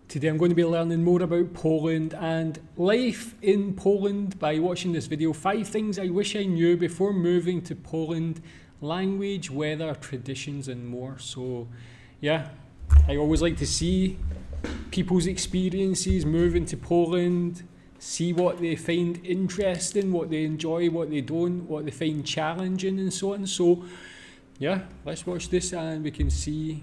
Today I'm going to be learning more about Poland and life in Poland by watching this video. 5 things I wish I knew before moving to Poland. Language, weather, traditions and more. So yeah, I always like to see people's experiences moving to Poland, see what they find interesting, what they enjoy, what they don't, what they find challenging and so on. So yeah, let's watch this and we can see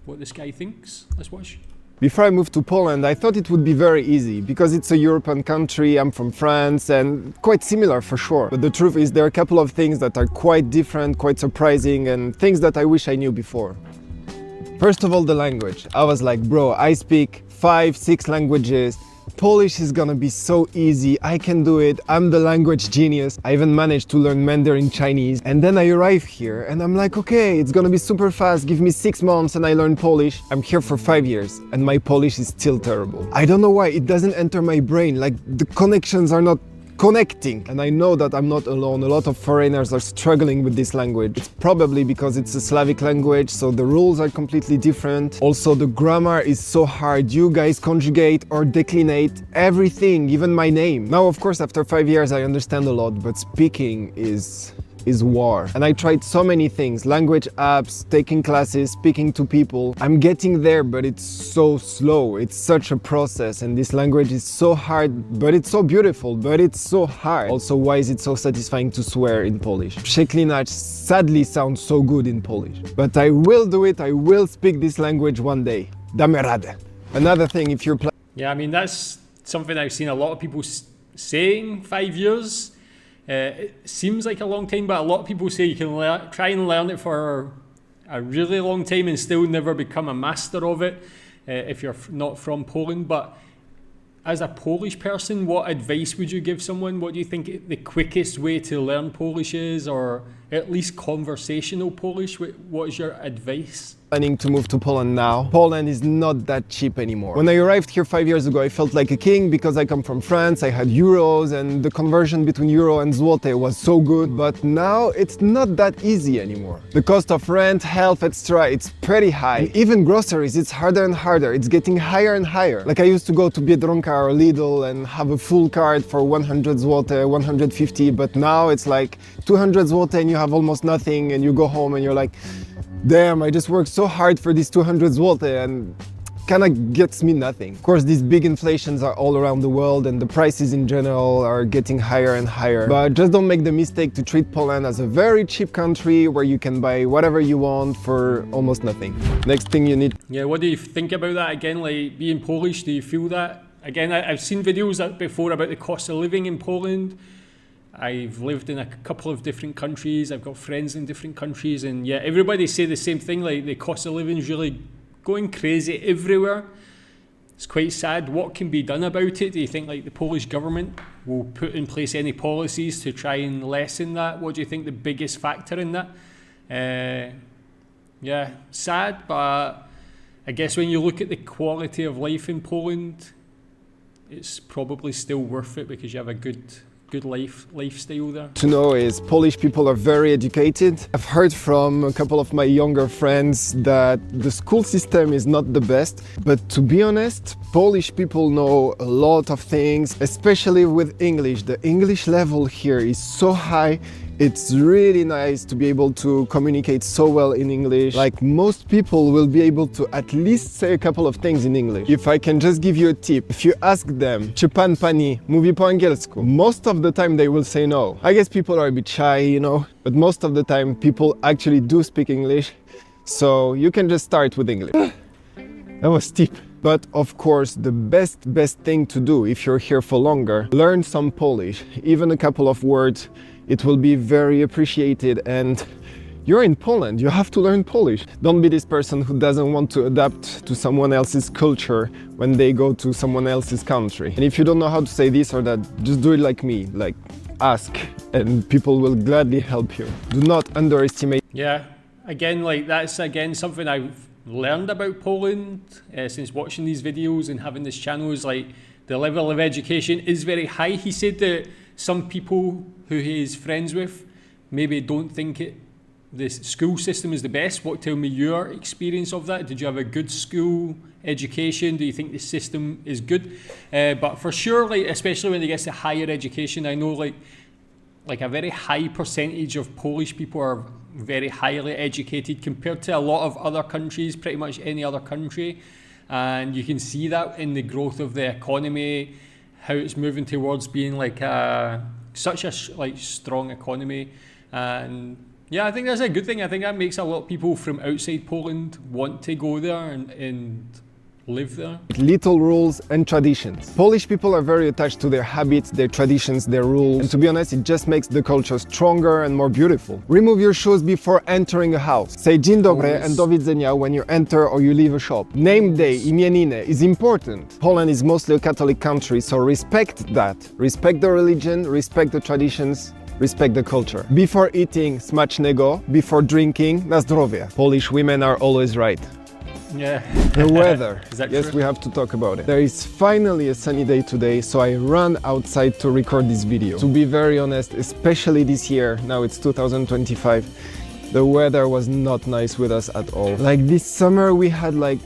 what this guy thinks. Let's watch. Before I moved to Poland, I thought it would be very easy because it's a European country, I'm from France, and quite similar for sure. But the truth is there are a couple of things that are quite different, quite surprising, and things that I wish I knew before. First of all, the language. I was like, bro, I speak 5, 6 languages. Polish is gonna be so easy, I can do it, I'm the language genius. I even managed to learn Mandarin Chinese. And then I arrive here and I'm like, okay, it's gonna be super fast, give me 6 months and I learn Polish. I'm here for 5 years and my Polish is still terrible. I don't know why, it doesn't enter my brain, like the connections are not connecting. And I know that I'm not alone, a lot of foreigners are struggling with this language. It's probably because it's a Slavic language, so the rules are completely different. Also the grammar is so hard, you guys conjugate or declinate everything, even my name. Now of course after 5 years I understand a lot, but speaking is war. And I tried so many things, language apps, taking classes, speaking to people. I'm getting there, but it's so slow. It's such a process and this language is so hard, but it's so beautiful, but it's so hard. Also, why is it so satisfying to swear in Polish? Przeklinać sadly sounds so good in Polish. But I will do it, I will speak this language one day. Damy radę. Another thing, if you're Yeah, I mean, that's something I've seen a lot of people saying, 5 years. It seems like a long time, but a lot of people say you can try and learn it for a really long time and still never become a master of it if you're not from Poland. But as a Polish person, what advice would you give someone? What do you think the quickest way to learn Polish is, or at least conversational Polish? What is your advice? Planning to move to Poland now. Poland is not that cheap anymore. When I arrived here 5 years ago, I felt like a king because I come from France, I had euros and the conversion between euro and zloty was so good, but now it's not that easy anymore. The cost of rent, health, etc. it's pretty high. And even groceries, it's harder and harder. It's getting higher and higher. Like I used to go to Biedronka or Lidl and have a full card for 100 zloty, 150, but now it's like 200 zloty and you have almost nothing and you go home and you're like, damn, I just worked so hard for these 200 zloty and kinda gets me nothing. Of course, these big inflations are all around the world and the prices in general are getting higher and higher. But just don't make the mistake to treat Poland as a very cheap country where you can buy whatever you want for almost nothing. Next thing you need. Yeah, what do you think about that again? Like being Polish, do you feel that? Again, I've seen videos before about the cost of living in Poland. I've lived in a couple of different countries, I've got friends in different countries, and yeah, everybody say the same thing, like the cost of living is really going crazy everywhere. It's quite sad. What can be done about it? Do you think like the Polish government will put in place any policies to try and lessen that? What do you think the biggest factor in that? Yeah, sad, but I guess when you look at the quality of life in Poland, it's probably still worth it because you have a good lifestyle there. To know is Polish people are very educated. I've heard from a couple of my younger friends that the school system is not the best, but to be honest, Polish people know a lot of things, especially with English. The English level here is so high. It's really nice to be able to communicate so well in English. Like most people will be able to at least say a couple of things in English. If I can just give you a tip, if you ask them, czy pan pani mówi po angielsku? Most of the time they will say no. I guess people are a bit shy, you know, but most of the time people actually do speak English. So you can just start with English. That was steep. But of course, the best thing to do if you're here for longer, learn some Polish, even a couple of words. It will be very appreciated, and you're in Poland, you have to learn Polish. Don't be this person who doesn't want to adapt to someone else's culture when they go to someone else's country. And if you don't know how to say this or that, just do it like me, like ask, and people will gladly help you. Do not underestimate. Yeah, again, like that's again something I've learned about Poland since watching these videos and having this channel is like the level of education is very high. He said that some people who he is friends with maybe don't think it the school system is the best. Tell me your experience of that. Did you have a good school education? Do you think the system is good? But for sure, like especially when it gets to higher education, I know like a very high percentage of Polish people are very highly educated compared to a lot of other countries, pretty much any other country. And you can see that in the growth of the economy, how it's moving towards being like such a strong economy. And yeah, I think that's a good thing. I think that makes a lot of people from outside Poland want to go there and live there. Little rules and traditions. Polish people are very attached to their habits, their traditions, their rules. And to be honest, it just makes the culture stronger and more beautiful. Remove your shoes before entering a house. Say dzień dobry and do widzenia when you enter or you leave a shop. Name day, imieniny, is important. Poland is mostly a Catholic country, so respect that. Respect the religion, respect the traditions, respect the culture. Before eating, smacznego. Before drinking, na zdrowie. Polish women are always right. Yeah. The weather. Is that yes, true? we have to talk about it. There is finally a sunny day today, so I ran outside to record this video. To be very honest, especially this year, now it's 2025, the weather was not nice with us at all. Like this summer we had like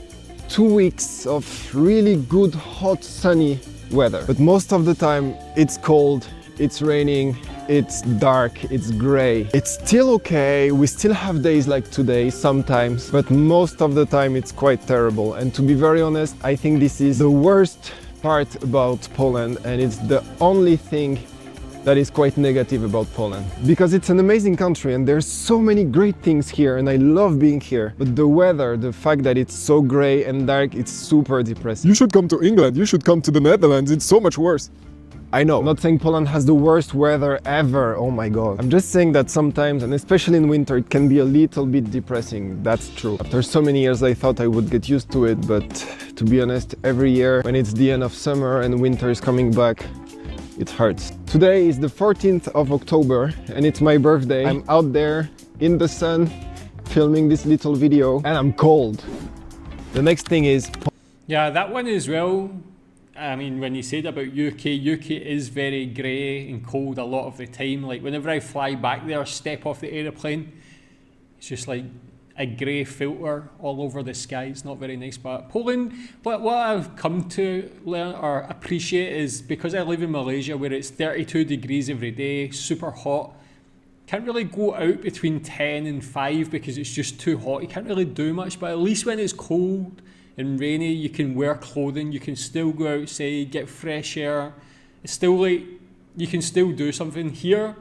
2 weeks of really good, hot, sunny weather. But most of the time it's cold, it's raining, it's dark, it's gray. It's still okay, we still have days like today sometimes, but most of the time it's quite terrible. And to be very honest, I think this is the worst part about Poland, and it's the only thing that is quite negative about Poland. Because it's an amazing country and there's so many great things here and I love being here. But the weather, the fact that it's so gray and dark, it's super depressing. You should come to England, you should come to the Netherlands, it's so much worse. I know, I'm not saying Poland has the worst weather ever, oh my god. I'm just saying that sometimes, and especially in winter, it can be a little bit depressing, that's true. After so many years I thought I would get used to it, but to be honest, every year when it's the end of summer and winter is coming back, it hurts. Today is the 14th of October and it's my birthday. I'm out there in the sun filming this little video and I'm cold. The next thing is... Yeah, that one as well. I mean, when you said about UK is very grey and cold a lot of the time. Like whenever I fly back there, step off the aeroplane, it's just like a grey filter all over the sky. It's not very nice. But Poland, what I've come to learn or appreciate is because I live in Malaysia where it's 32 degrees every day, super hot. Can't really go out between 10 and 5 because it's just too hot. You can't really do much, but at least when it's cold and rainy, you can wear clothing, you can still go outside, get fresh air. It's still like, you can still do something here.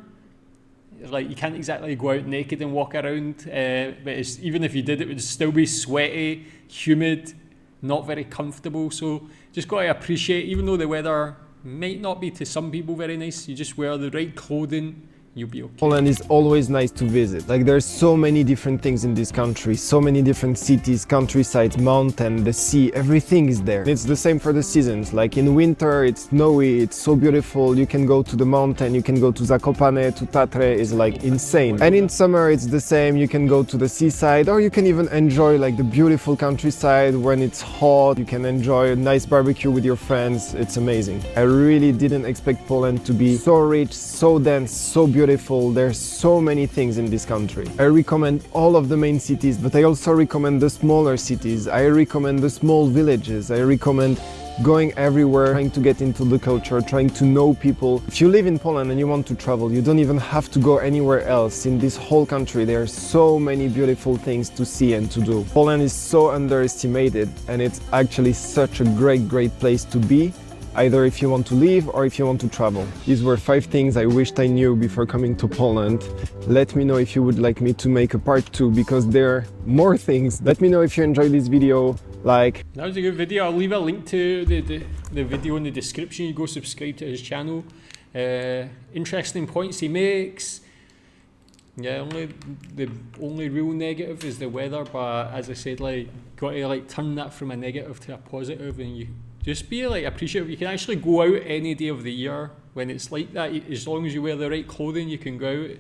Like you can't exactly go out naked and walk around, but even if you did, it would still be sweaty, humid, not very comfortable. So just got to appreciate, even though the weather might not be to some people very nice, you just wear the right clothing, you'll be okay. Poland is always nice to visit. Like there's so many different things in this country, so many different cities, countrysides, mountain, the sea, everything is there. It's the same for the seasons. Like in winter, it's snowy, it's so beautiful. You can go to the mountain, you can go to Zakopane, to Tatre, is like insane. And in summer, it's the same. You can go to the seaside, or you can even enjoy like the beautiful countryside when it's hot. You can enjoy a nice barbecue with your friends. It's amazing. I really didn't expect Poland to be so rich, so dense, so beautiful. There's so many things in this country. I recommend all of the main cities, but I also recommend the smaller cities. I recommend the small villages. I recommend going everywhere, trying to get into the culture, trying to know people. If you live in Poland and you want to travel, you don't even have to go anywhere else. In this whole country, there are so many beautiful things to see and to do. Poland is so underestimated and it's actually such a great place to be, either if you want to live or if you want to travel. These were 5 things I wished I knew before coming to Poland. Let me know if you would like me to make a part 2 because there are more things. Let me know if you enjoyed this video. Like, that was a good video. I'll leave a link to the video in the description. You go subscribe to his channel. Interesting points he makes. Yeah, the only real negative is the weather, but as I said, like got to like turn that from a negative to a positive, and you just be like appreciative. You can actually go out any day of the year when it's like that. As long as you wear the right clothing, you can go out.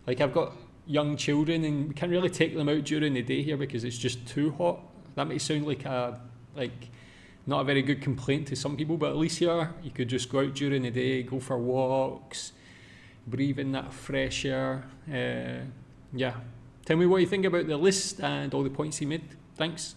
Like I've got young children and we can't really take them out during the day here because it's just too hot. That might sound like not a very good complaint to some people, but at least here you could just go out during the day, go for walks, breathe in that fresh air. Yeah, Tell me what you think about the list and all the points he made. Thanks.